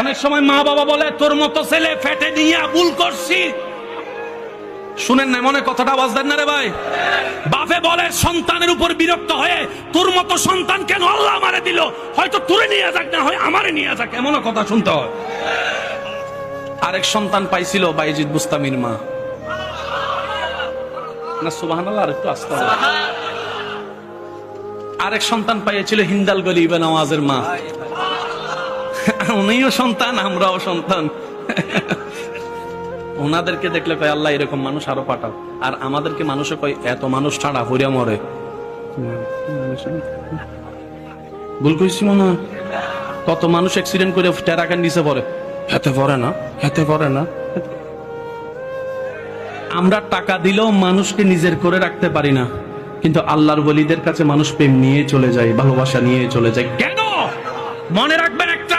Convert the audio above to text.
অনেক সময় মা বাবা বলে তোর মতো ছেলে ফেটে নিয়ে ভুল করছি। শুনেন না মনে কথাটা, আওয়াজ দেন না রে ভাই। বাপে বলে সন্তানের উপর বিরক্ত হয়ে, তোর মতো সন্তান কেন আল্লাহ আমারে দিল, হয়তো তোরে নিয়ে যাক, না হয় আমারে নিয়ে যাক, এমনও কথা শুনতে হয়। আরেক সন্তান পাইছিল বাইজিদ বুস্তামির মা, না সুবহানাল্লাহ, আর একটু আস্তে হবে। আরেক সন্তান পাইয়েছিল হিন্দাল গলি ইবনে নওয়াজের মা। উনিও সন্তান, আমরাও সন্তান। ওনাদেরকে দেখলে কয় আল্লাহ এরকম মানুষ আরো পাঠাও, আর আমাদেরকে মানুষে কয় এত মানুষ ছাড়া হইয়া মরে। ভুল কইছি মনে হয়? কত মানুষ অ্যাক্সিডেন্ট করে টেরাকান নিচে পড়ে, হেতে পড়ে না, হেতে পড়ে না। আমরা টাকা দিলেও মানুষকে নিজের করে রাখতে পারি না, কিন্তু আল্লাহর ওলিদের কাছে মানুষ প্রেম নিয়ে চলে যায়, ভালোবাসা নিয়ে চলে যায়। কেন? মনে রাখবেন একটা